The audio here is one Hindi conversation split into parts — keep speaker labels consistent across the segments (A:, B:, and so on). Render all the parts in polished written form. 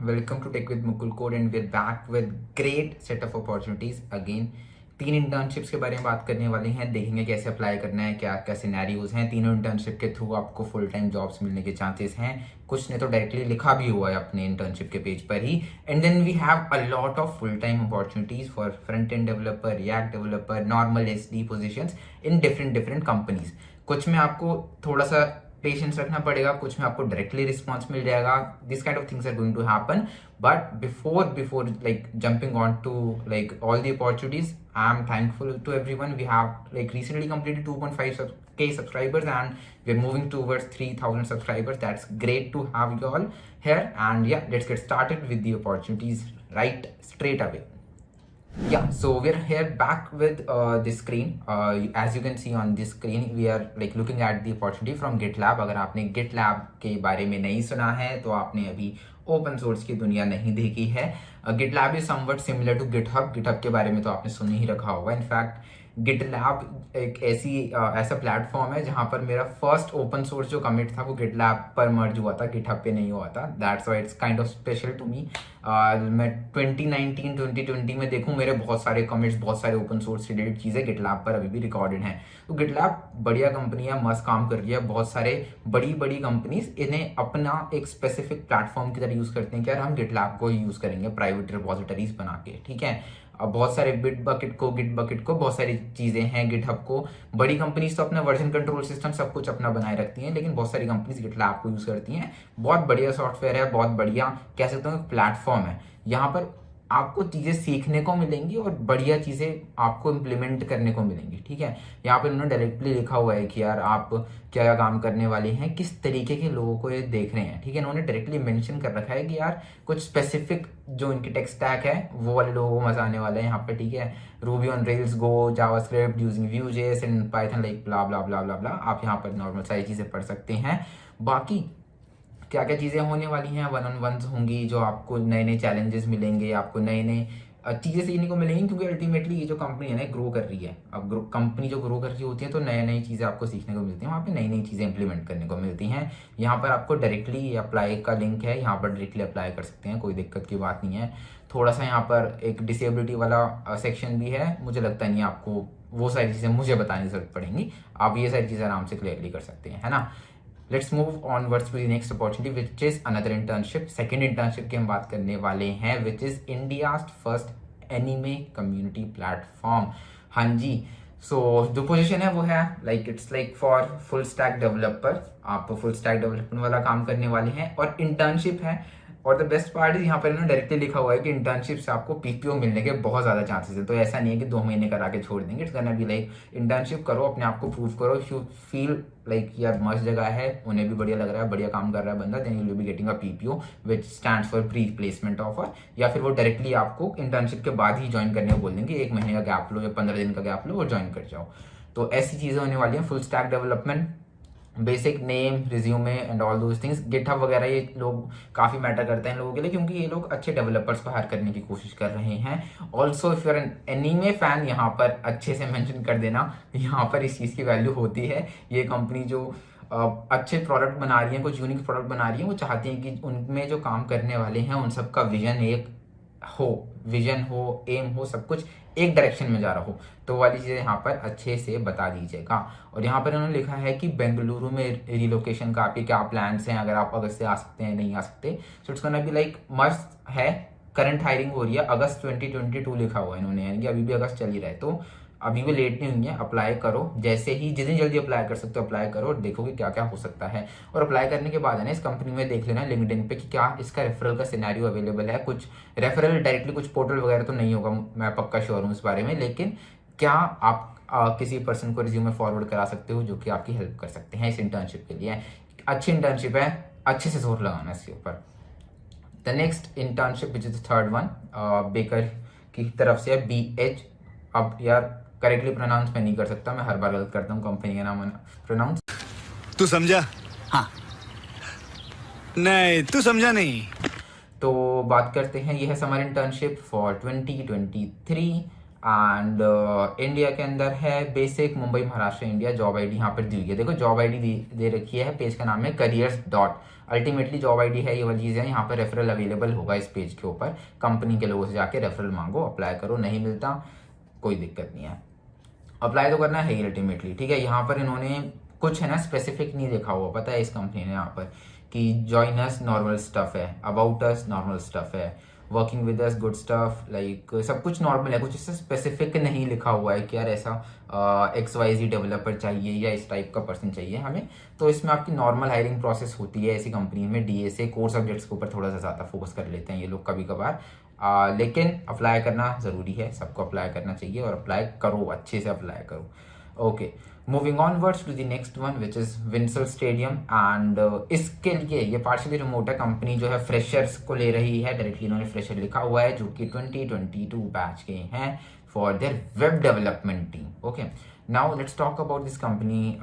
A: welcome to Tech with Mukul Code and we're back with great set of opportunities again. 3 internships के बारे में बात करने वाले हैं, देखेंगे कैसे अप्लाई करना है, क्या क्या सिनेरियोज हैं। तीनों इंटर्नशिप के थ्रू आपको फुल टाइम जॉब्स मिलने के चांसेस हैं। कुछ ने तो डायरेक्टली लिखा भी हुआ है अपने इंटर्नशिप के पेज पर ही। And then we have a lot of full time opportunities for front end developer, react developer, normal SD positions in different companies. कुछ में आपको थोड़ा सा पेशेंस रखना पड़ेगा, कुछ में आपको डायरेक्टली रिस्पॉन्स मिल जाएगा। This kind of things are going to happen, but before like jumping on to like all the opportunities, I'm thankful to everyone. We have like recently completed 2.5k subscribers and we're moving towards 3,000 subscribers. That's great to have you all here, and yeah, let's get started with the opportunities right straight away. Yeah, so we're here back with the screen. As you can see on this screen, we are like looking at the opportunity from GitLab. अगर आपने GitLab के बारे में नहीं सुना है तो आपने अभी ओपन सोर्स की दुनिया नहीं देखी है। GitLab is somewhat similar to GitHub. GitHub के बारे में तो आपने सुन ही रखा होगा। इनफैक्ट GitLab एक ऐसा प्लेटफॉर्म है जहां पर मेरा फर्स्ट ओपन सोर्स जो कमिट था वो GitLab पर मर्ज हुआ था, GitHub पे नहीं हुआ था। That's why it's kind of special to me. मैं 2019-2020 में देखूं, मेरे बहुत सारे कमिट्स, बहुत सारे ओपन सोर्स रिलेटेड चीजें GitLab पर अभी भी रिकॉर्डेड हैं। तो GitLab बढ़िया कंपनी है, मस्त काम कर रही है। बहुत सारे बड़ी कंपनीज इन्हें अपना एक स्पेसिफिक प्लेटफॉर्म की तरह यूज करते हैं कि यार हम GitLab को ही यूज करेंगे प्राइवेट रिपोजिटरीज बना के, ठीक है। अब बहुत सारे गिट बकेट को बहुत सारी चीजें हैं। गिटहब को बड़ी कंपनीज तो अपना वर्जन कंट्रोल सिस्टम सब कुछ अपना बनाए रखती हैं, लेकिन बहुत सारी कंपनीज गिटलैब को यूज करती हैं। बहुत बढ़िया सॉफ्टवेयर है, बहुत बढ़िया कह सकते हो प्लेटफॉर्म है। यहाँ पर आपको चीजें सीखने को मिलेंगी और बढ़िया चीजें आपको इम्प्लीमेंट करने को मिलेंगी, ठीक है। यहाँ पे उन्होंने डायरेक्टली लिखा हुआ है कि यार आप क्या क्या काम करने वाले हैं, किस तरीके के लोगों को ये देख रहे हैं, ठीक है। उन्होंने डायरेक्टली मेंशन कर रखा है कि यार कुछ स्पेसिफिक जो इनकी टेक स्टैक है वो वाले लोगों को मजा आने वाला है यहाँ पे, ठीक है। Ruby on Rails, go, JavaScript using Vue.js and Python like blah blah blah blah blah. आप यहाँ पर नॉर्मल सारी चीजें पढ़ सकते हैं। बाकी क्या क्या चीजें होने वाली हैं, 1-on-1s होंगी जो आपको नए चैलेंजेस मिलेंगे, आपको नए चीजें सीखने को मिलेंगी, क्योंकि अल्टीमेटली ये जो कंपनी है ना ग्रो कर रही है। अब कंपनी जो ग्रो कर रही होती है तो नई चीजें आपको सीखने को मिलती हैं, वहाँ पे नई चीजें इंप्लीमेंट करने को मिलती हैं। यहाँ पर आपको डायरेक्टली अप्लाई का लिंक है, यहाँ पर डायरेक्टली अप्लाई कर सकते हैं, कोई दिक्कत की बात नहीं है। थोड़ा सा यहाँ पर एक डिसेबिलिटी वाला सेक्शन भी है, मुझे लगता नहीं आपको वो सारी चीजें मुझे बताने की जरूरत पड़ेंगी, आप ये सारी चीजें आराम से क्लियरली कर सकते हैं, है ना। Let's move onwards to the next opportunity which is another internship. Second internship की हम बात करने वाले हैं which is India's first anime community platform. हाँ जी, सो जो पोजीशन है वो है like it's like for full stack developer. आप फुल स्टैक डेवलपमेंट वाला काम करने वाले हैं और इंटर्नशिप है। और द बेस्ट पार्ट इज यहाँ पर इन्होंने डायरेक्टली लिखा हुआ है कि इंटर्नशिप से आपको पीपीओ मिलने के बहुत ज्यादा चांसेस है। तो ऐसा नहीं है कि 2 महीने करा के छोड़ देंगे। It's gonna be like internship करो, अपने आप को प्रूव करो, इफ यू फील लाइक यार मस्त जगह है, उन्हें भी बढ़िया लग रहा है, बढ़िया काम कर रहा है बंदा, then you will be getting a PPO which stands for pre placement offer. या फिर वो डायरेक्टली आपको इंटर्नशिप के बाद ही ज्वाइन करने को बोल देंगे, 1 महीने का गैप लो या 15 दिन का गैप लो और ज्वाइन कर जाओ। तो ऐसी चीजें होने वाली हैं। Full stack development, basic name, resume and all those things. GitHub वगैरह ये लोग काफी मैटर करते हैं लोगों के लिए, क्योंकि ये लोग अच्छे डेवलपर्स को हायर करने की कोशिश कर रहे हैं। Also if you are an anime fan, यहाँ पर अच्छे से मेंशन कर देना, यहाँ पर इस चीज की वैल्यू होती है। ये कंपनी जो अच्छे प्रोडक्ट बना रही है, कुछ यूनिक प्रोडक्ट बना रही है, वो चाहती है कि उनमें जो काम करने वाले हैं उन सबका विजन हो, एम हो, सब कुछ एक डायरेक्शन में जा रहा हो। तो वाली चीजें यहाँ पर अच्छे से बता दीजिएगा। और यहाँ पर उन्होंने लिखा है कि बेंगलुरु में रिलोकेशन का आपके क्या प्लान्स हैं, अगर आप अगस्त से आ सकते हैं, नहीं आ सकते। So it's gonna be like must है। करंट हायरिंग हो रही है, अगस्त 2022 लिखा हुआ है इन्होंने, यानी कि अभी भी अगस्त चल ही रहा है। तो अभी भी लेट नहीं हुई है, अप्लाई करो। जैसे ही जितनी जल्दी अप्लाई कर सकते हो अप्लाई करो और देखोगे क्या क्या हो सकता है। और अप्लाई करने के बाद है ना इस कंपनी में देख लेना लिंक्डइन पे कि क्या इसका रेफरल का सिनेरियो अवेलेबल है। कुछ रेफरल डायरेक्टली कुछ पोर्टल वगैरह तो नहीं होगा, मैं पक्का श्योर हूँ इस बारे में, लेकिन क्या आप किसी पर्सन को रिज्यूमे फॉरवर्ड करा सकते हो जो कि आपकी हेल्प कर सकते हैं इस इंटर्नशिप के लिए। अच्छी इंटर्नशिप है, अच्छे से जोर लगाना इसके ऊपर। The next internship which is the third one, baker की तरफ से है, BH। अब यार करेक्टली प्रोनाउंस मैं नहीं कर सकता, मैं हर बार गलत करता हूँ कंपनी का नाम प्रोनाउंस।
B: तू समझा? हाँ। नहीं, तू समझा नहीं।
A: तो बात करते हैं, यह है summer internship for 2023 and India के अंदर है basic, Mumbai Maharashtra India. Job ID यहाँ पर दी हुई है, देखो जॉब आईडी दे रखी है, पेज का नाम है careers dot, ultimately job ID है, ये वाली चीज़ है। यहाँ पर रेफरल अवेलेबल होगा इस पेज के ऊपर, कंपनी के लोगों से जाके रेफरल मांगो, अप्लाई करो, नहीं मिलता कोई दिक्कत नहीं है, अप्लाई तो करना है ही अल्टीमेटली, ठीक है। यहाँ पर इन्होंने कुछ है ना स्पेसिफिक नहीं लिखा हुआ, पता है इस कंपनी ने यहाँ पर कि जॉइन अस नॉर्मल स्टफ है, अबाउट अस नॉर्मल स्टफ है, working with us good stuff, like सब कुछ नॉर्मल है, कुछ इससे स्पेसिफिक नहीं लिखा हुआ है कि यार ऐसा XYZ डेवलपर चाहिए या इस टाइप का पर्सन चाहिए हमें। तो इसमें आपकी नॉर्मल हायरिंग प्रोसेस होती है ऐसी कंपनी में। DSA कोर सब्जेक्ट्स के ऊपर थोड़ा सा ज़्यादा फोकस कर लेते हैं ये लोग कभी कभार, लेकिन अप्लाई करना ज़रूरी है, सबको अप्लाई करना चाहिए और अप्लाई करो, अच्छे से अप्लाई करो। Okay, moving onwards to the next one which is Vinsal stadium. And इसके लिए ये पार्शियली रिमोट है, कंपनी जो है फ्रेशर्स को ले रही है, डायरेक्टली इन्होंने फ्रेशर लिखा हुआ है जो कि 2022 बैच के हैं for their web development team. Okay, now let's talk about this company.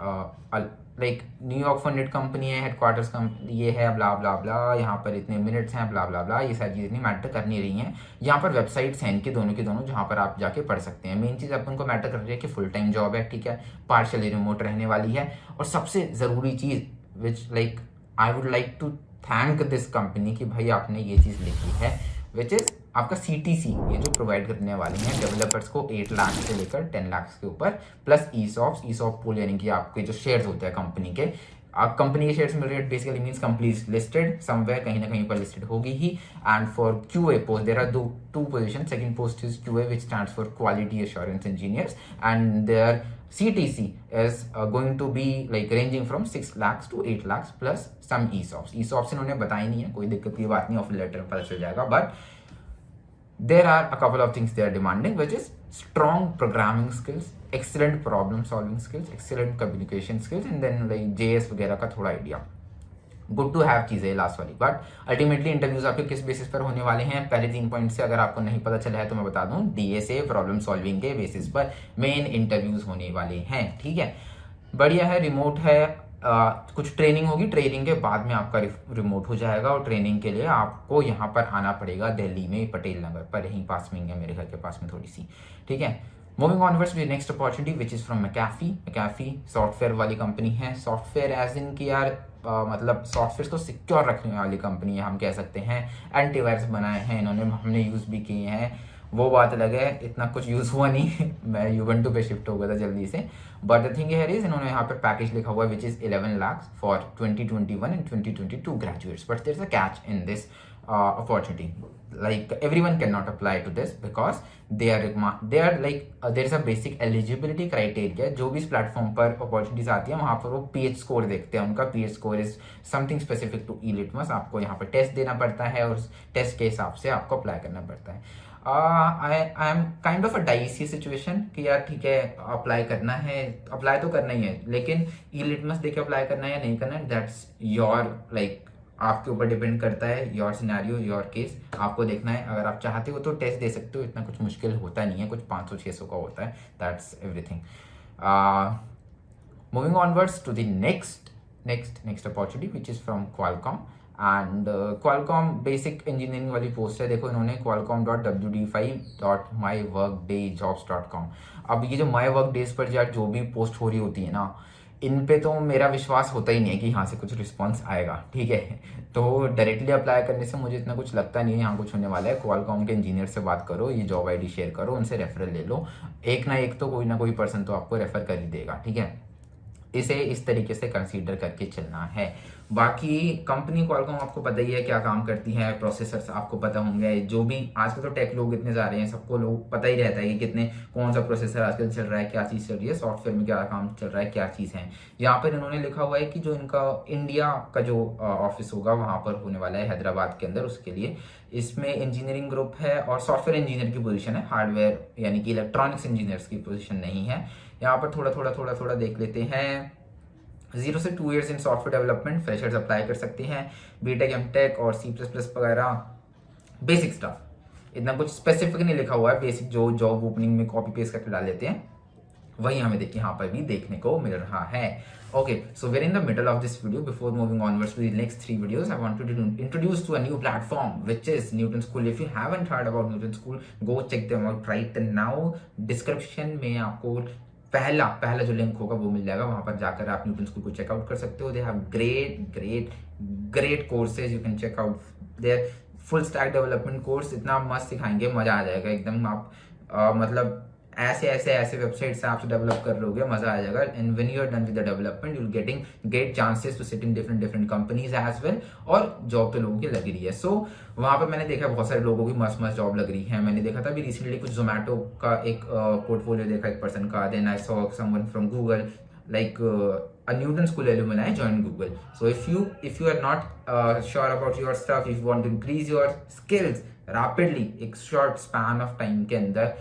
A: Like New York funded company है, हेडक्वार्टर्स ये है, ब्ला ब्ला ब्ला, यहाँ पर इतने मिनट्स हैं, ब्ला ब्ला ब्ला, ये सारी चीज़ें नहीं मैटर कर नहीं रही हैं। यहाँ पर वेबसाइट्स हैं इनके दोनों के दोनों जहाँ पर आप जाके पढ़ सकते हैं। मेन चीज़ अपन को मैटर कर रही है कि फुल टाइम जॉब है, ठीक है, पार्शियली रिमोट रहने वाली है, और सबसे ज़रूरी चीज़ which like I would like to thank this company कि भाई आपने ये चीज़ लिखी है, विच इज़ आपका CTC, ये जो प्रोवाइड करने वाले हैं डेवलपर्स को 8 लाख से लेकर 10 लाख के ऊपर, प्लस ESOP पूल, यानी कि आपके जो शेयर्स होते हैं कंपनी के, आप कंपनी के शेयर्स मिल रहे हैं, basically means company is listed somewhere, कहीं ना कहीं पर लिस्टेड होगी ही। And for QA post there are two position, second post is QA which stands for quality assurance engineers, and their CTC is going to be like ranging from 6 lakhs to 8 lakhs plus some ESOPs इन्होंने बताई नहीं है, कोई दिक्कत की बात नहीं, ऑफर लेटर में पता चल जाएगा। But there are a couple of things they are demanding, which is strong programming skills, excellent problem solving skills, excellent communication skills, and then like JS वगैरह का थोड़ा आइडिया। गुड टू हैव चीज़ें लास्ट वाली, बट अल्टीमेटली इंटरव्यूज आपके किस बेसिस पर होने वाले हैं, पहले 3 पॉइंट से अगर आपको नहीं पता चला है तो मैं बता दूं, DSA प्रॉब्लम सॉल्विंग के बेसिस पर मेन इंटरव्यूज होने वाले हैं, ठीक है। बढ़िया है, रिमोट है, कुछ ट्रेनिंग होगी, ट्रेनिंग के बाद में आपका रिमोट हो जाएगा, और ट्रेनिंग के लिए आपको यहाँ पर आना पड़ेगा दिल्ली में, पटेल नगर पर, यहीं पास में है, मेरे घर के पास में थोड़ी सी, ठीक है। Moving onwards with next opportunity which is from McAfee software वाली कंपनी है। सॉफ्टवेयर एज इन की यार मतलब सॉफ्टवेयर को सिक्योर रखने वाली कंपनी है, हम कह सकते हैं। एंटीवायरस बनाए हैं इन्होंने, हमने यूज़ भी किए हैं, वो बात अलग है, इतना कुछ यूज़ हुआ नहीं मैं यूवेंटू पे शिफ्ट हो गया था जल्दी से। But the thing here is, इन्होंने यहाँ पे पैकेज लिखा हुआ है विच इज 11 lakh for 2021 and 2022 graduates, but there is a catch in this opportunity, like everyone cannot apply to this because they are like there is a basic eligibility criteria। जो भी इस प्लेटफॉर्म पर अपॉर्चुनिटीज आती है वहाँ पर वो PH स्कोर देखते हैं, उनका PH score is something specific to E-Litmus, आपको यहाँ पर टेस्ट देना पड़ता है और टेस्ट के हिसाब से आपको अप्लाई करना पड़ता है। I am kind of a dicey situation कि यार ठीक है अप्लाई करना है, अप्लाई तो करना ही है, लेकिन E-Litmus देके अप्लाई करना है या नहीं करना है, दैट्स योर लाइक आपके ऊपर डिपेंड करता है, योर सिनेरियो योर केस, आपको देखना है। अगर आप चाहते हो तो टेस्ट दे सकते हो, इतना कुछ मुश्किल होता नहीं है, कुछ 500-600 का होता है, that's everything. Moving onwards to the next opportunity which is from Qualcomm. And Qualcomm basic engineering वाली पोस्ट है, देखो इन्होंने qualcomm.wd5.myworkdayjobs.com। अब ये जो माई वर्क डेज पर जो भी पोस्ट हो रही होती है ना, इन पे तो मेरा विश्वास होता ही नहीं है कि यहाँ से कुछ रिस्पांस आएगा, ठीक है। तो डायरेक्टली अप्लाई करने से मुझे इतना कुछ लगता नहीं है यहाँ कुछ होने वाला है। क्वालकॉम के इंजीनियर से बात करो, ये जॉब आईडी शेयर करो, उनसे रेफरल ले लो, एक ना एक तो कोई ना कोई पर्सन तो आपको रेफर कर ही देगा, ठीक है। इसे इस तरीके से कंसीडर करके चलना है। बाकी कंपनी क्वालकॉम आपको पता ही है क्या काम करती है, प्रोसेसर्स आपको पता होंगे, जो भी आजकल तो टेक लोग इतने जा रहे हैं, सबको लोग पता ही रहता है कि कितने कौन सा प्रोसेसर आजकल चल रहा है, क्या चीज़ चल रही है, सॉफ्टवेयर में क्या काम चल रहा है, क्या चीज़ है। यहाँ पर इन्होंने लिखा हुआ है कि जो इनका इंडिया का जो ऑफिस होगा वहाँ पर होने वाला है हैदराबाद के अंदर, उसके लिए इसमें इंजीनियरिंग ग्रुप है और सॉफ्टवेयर इंजीनियर की पोजीशन है, हार्डवेयर यानी कि इलेक्ट्रॉनिक्स इंजीनियर्स की पोजीशन नहीं है। यहाँ पर थोड़ा देख लेते हैं। 0 से 2 years in software development freshers apply कर सकते हैं, B.Tech M.Tech और C++ वगैरह, बेसिक स्टफ, इतना कुछ स्पेसिफिक नहीं लिखा हुआ है, बेसिक जो जॉब ओपनिंग में कॉपी पेस्ट करके डाल लेते हैं वही हमें यहाँ पर भी देखने को मिल रहा है। Okay, so we're in the middle of this video. Before moving onwards to the next 3 videos, I wanted to introduce to a new platform, which is Newton School. If you haven't heard about Newton School, go check them out right now. Description में आपको पहला जो लिंक होगा वो मिल जाएगा, वहां पर जाकर आप न्यूटन स्कूल को चेकआउट कर सकते हो। They have great courses, you can check out their full stack development course. इतना मस्त सिखाएंगे, मजा आ जाएगा एकदम। आप मतलब ऐसे वेबसाइट से आप डेवलप कर लोगे, मजा आ जाएगा। And when you are done with the development, you will getting great chances to sit in different companies as well, और जॉब तो लोगों की लग रही है। सो वहां पर मैंने देखा बहुत सारे लोगों की मस्त जॉब लग रही है। मैंने देखा था अभी रिसेंटली कुछ जोमेटो का एक पोर्टफोलियो देखा एक पर्सन का। Then I saw someone from Google, like a Newton School alumni joined Google. So if you are not sure about your stuff, if you want to increase your skills rapidly एक short span of time के अंदर,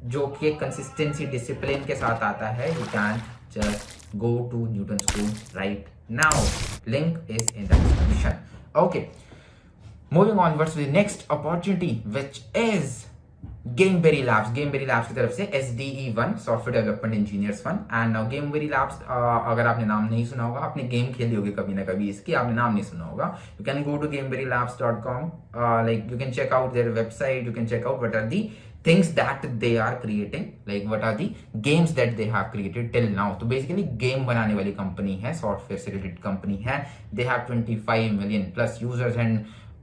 A: जो कि कंसिस्टेंसी डिसिप्लिन के साथ आता है, you can just go to Newton School right now. Link is in the description. Okay, moving onwards to the next opportunity, which is Gameberry Labs की तरफ से SDE1 software development engineers 1। And Gameberry Labs, अगर आपने नाम नहीं सुना होगा, आपने गेम खेली होगी कभी ना कभी इसकी, आपने नाम नहीं सुना होगा, you can go to gameberrylabs.com, like you can check out their website, you can check out what are the things that they are creating, like what are the games that they have created till now। तो बेसिकली गेम बनाने वाली कंपनी है, सॉफ्टवेयर से रिलेटेड कंपनी है। They have 25 million plus users and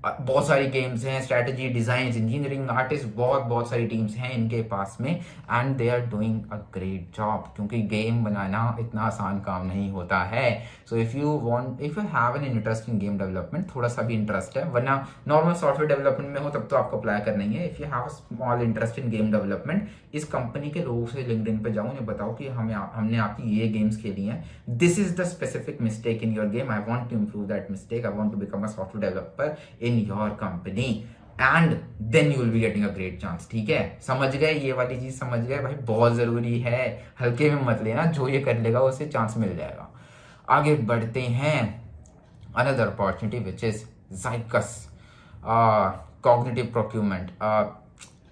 A: बहुत सारी गेम्स हैं, स्ट्रेटजी, डिजाइन, इंजीनियरिंग, आर्टिस्ट, बहुत सारी टीम्स हैं इनके पास में। And they are doing a great job, क्योंकि गेम बनाना इतना आसान काम नहीं होता है। So if you have an interest in game development, थोड़ा सा भी इंटरेस्ट है, वरना नॉर्मल सॉफ्टवेयर डेवलपमेंट में हो तब तो आपको अप्लाई करना ही है। If you have a small interest in game development, इस कंपनी के लोगों से लिंक्डइन पे जाओ, उन्हें बताओ कि हमने आपकी ये गेम्स खेली हैं, this is the specific mistake in your game, I want to improve that mistake, I want to become a software developer in your company, and then you will be getting a great chance. ठीक है, समझ गए? ये वाली चीज समझ गए भाई, बहुत जरूरी है, हल्के में मत लेना, जो ये कर लेगा उसे चांस मिल जाएगा। आगे बढ़ते हैं, another opportunity which is Zycus cognitive procurement.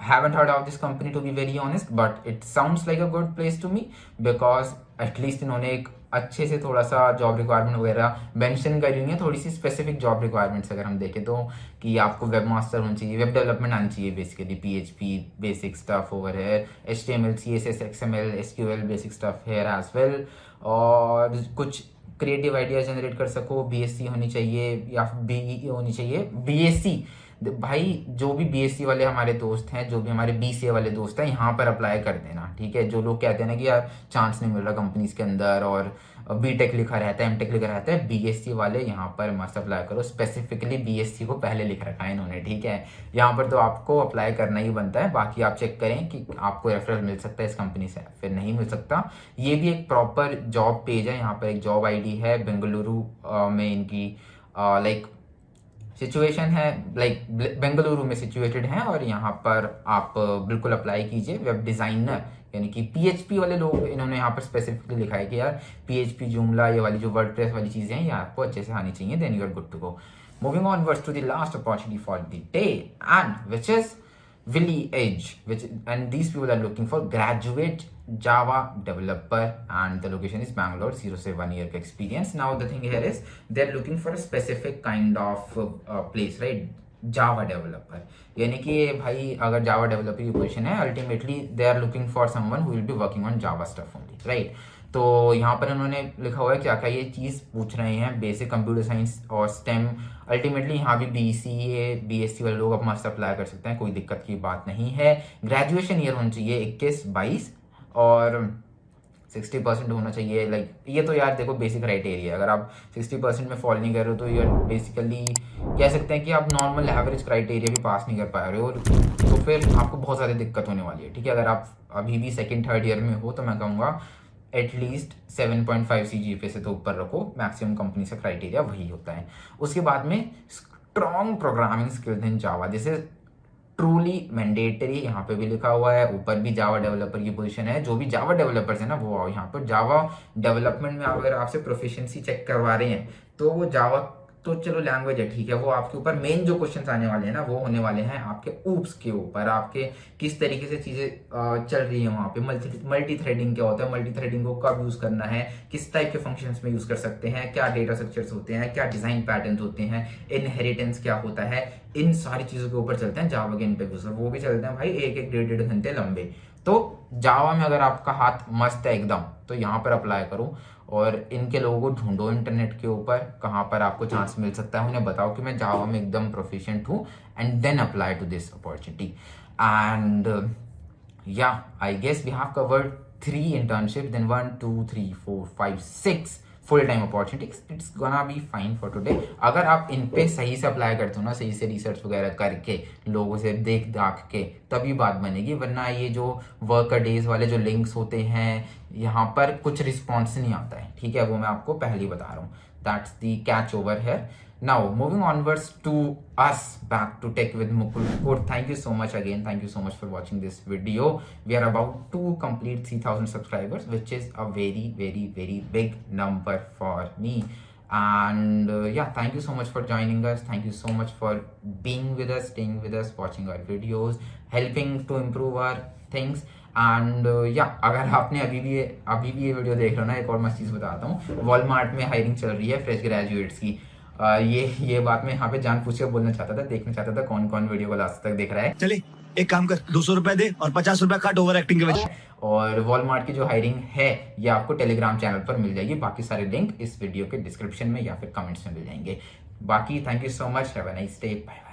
A: Haven't heard of this company to be very honest, but it sounds like a good place to me because at least इन्होंने एक अच्छे से थोड़ा सा जॉब रिक्वायरमेंट वगैरह मेंशन करी हुई है, थोड़ी सी स्पेसिफिक जॉब रिक्वायरमेंट्स अगर हम देखें तो, कि आपको वेब मास्टर होना चाहिए, वेब डेवलपमेंट आनी चाहिए, basically PHP basic stuff over है, HTML CSS XML SQL basic stuff है एज वेल, और कुछ क्रिएटिव आइडिया जनरेट कर सको, BSc होनी चाहिए या BE होनी चाहिए। BSc भाई, जो भी BSc वाले हमारे दोस्त हैं, जो भी हमारे BCA वाले दोस्त हैं, यहाँ पर अप्लाई कर देना। ठीक है, जो लोग कहते हैं ना कि यार चांस नहीं मिल रहा कंपनीज के अंदर और BTech लिखा रहता है, MTech लिखा रहता है, BSc वाले यहाँ पर मस्त अप्लाई करो। स्पेसिफिकली BSc को पहले लिख रखा है इन्होंने। ठीक है, यहाँ पर तो आपको अप्लाई करना ही बनता है, बाकी आप चेक करें कि आपको रेफरल मिल सकता है इस कंपनी से, फिर नहीं मिल सकता। ये भी एक प्रॉपर जॉब पेज है, यहाँ पर एक जॉब ID है, बेंगलुरु में इनकी लाइक सिचुएशन है, लाइक बेंगलुरु में सिचुएटेड है, और यहाँ पर आप बिल्कुल अप्लाई कीजिए। वेब डिजाइनर यानी कि PHP वाले लोग, इन्होंने यहाँ पर स्पेसिफिकली लिखा है कि यार PHP जूमला, ये वाली जो वर्डप्रेस वाली चीजें हैं, ये आपको अच्छे से आनी चाहिए, then you are good to go. Moving onwards to the last opportunity for the day, and which is Willy Edge, and these people are looking for graduate Java developer, and the location is Bangalore, 0 से 1 year experience. Now the thing here is they're looking for a specific kind of place, right? Java developer, यानी कि भाई अगर Java developer की पोजीशन है, ultimately they are looking for someone who will be working on Java stuff only, right? तो यहाँ पर उन्होंने लिखा हुआ है क्या क्या ये चीज़ पूछ रहे हैं, बेसिक कंप्यूटर साइंस और स्टेम। अल्टीमेटली यहाँ भी BCA BSc वाले लोग अब मस्त अप्लाई कर सकते हैं, कोई दिक्कत की बात नहीं है। ग्रेजुएशन ईयर होना चाहिए 21-22 और 60% होना चाहिए। लाइक ये तो यार देखो बेसिक क्राइटेरिया, अगर आप 60% में फॉल नहीं कर रहे हो तो यार बेसिकली कह सकते हैं कि आप नॉर्मल एवरेज क्राइटेरिया भी पास नहीं कर पा रहे हो, तो फिर आपको बहुत ज़्यादा दिक्कत होने वाली है। ठीक है, अगर आप अभी भी 2nd-3rd ईयर में हो तो मैं कहूँगा एटलीस्ट 7.5 CGPA से तो ऊपर रखो, मैक्सिमम कंपनी से क्राइटेरिया वही होता है। उसके बाद में strong programming skills in Java, this is truly mandatory, यहाँ पे भी लिखा हुआ है, ऊपर भी जावा डेवलपर की पोजीशन है। जो भी जावा डेवलपर्स है ना वो आओ यहाँ पर। जावा डेवलपमेंट में अगर आपसे प्रोफिशिएंसी चेक करवा रहे हैं तो वो जावा तो चलो लैंग्वेज है, ठीक है, वो आपके ऊपर। मेन जो क्वेश्चंस आने वाले हैं ना, वो होने वाले हैं आपके ऊप्स के ऊपर, आपके किस तरीके से चीजें चल रही है वहां पे। मल्टी थ्रेडिंग क्या होता है, मल्टी थ्रेडिंग को कब यूज करना है, किस टाइप के फंक्शंस में यूज कर सकते हैं, क्या डेटा स्ट्रक्चर्स होते हैं, क्या डिजाइन पैटर्न्स होते हैं, इनहेरिटेंस क्या होता है, इन सारी चीजों के ऊपर चलते हैं जावा के इन पे। वो भी चलते हैं भाई एक एक 1.5 घंटे लंबे। तो जावा में अगर आपका हाथ मस्त है एकदम, तो यहाँ पर अप्लाई करो और इनके लोगों को ढूंढो इंटरनेट के ऊपर, कहाँ पर आपको चांस मिल सकता है, उन्हें बताओ कि मैं जावा में एकदम प्रोफिशिएंट हूँ, and then apply to this opportunity. And yeah, I guess we have covered 3 internships, then 1, 2, 3, 4, 5, 6 full-time opportunities. It's gonna be fine for today. अगर आप इन पे सही से अप्लाई करते हो ना, सही से रिसर्च वगैरह करके, लोगों से देख दाख के, तभी बात बनेगी। वरना ये जो वर्कर डेज वाले जो लिंक्स होते हैं, यहाँ पर कुछ रिस्पॉन्स नहीं आता है, ठीक है, वो मैं आपको पहले ही बता रहा हूँ। That's the catch over here. Now, moving onwards to us, back to Tech with Mukul. Thank you so much again. Thank you so much for watching this video. We are about to complete 3,000 subscribers, which is a very, very, very big number for me. And yeah, thank you so much for joining us. Thank you so much for being with us, staying with us, watching our videos, helping to improve our things. And या अगर आपने अभी भी ये वीडियो देख रहे हो ना, एक और मस्त चीज़ बताता हूँ, वॉलमार्ट में हायरिंग चल रही है फ्रेश ग्रेजुएट्स की। ये बात मैं यहाँ पे जान पूछ के बोलना चाहता था, देखना चाहता था कौन कौन वीडियो को लास्ट तक देख रहा है।
B: चले एक काम कर, 200 रुपए दे और 50 रुपए काट ओवर एक्टिंग के वजह।
A: और वॉलमार्ट की जो हायरिंग है ये आपको टेलीग्राम चैनल पर मिल जाएगी। बाकी सारे लिंक इस वीडियो के डिस्क्रिप्शन में या फिर कमेंट्स में मिल जाएंगे। बाकी thank you so much, have a nice day, bye bye.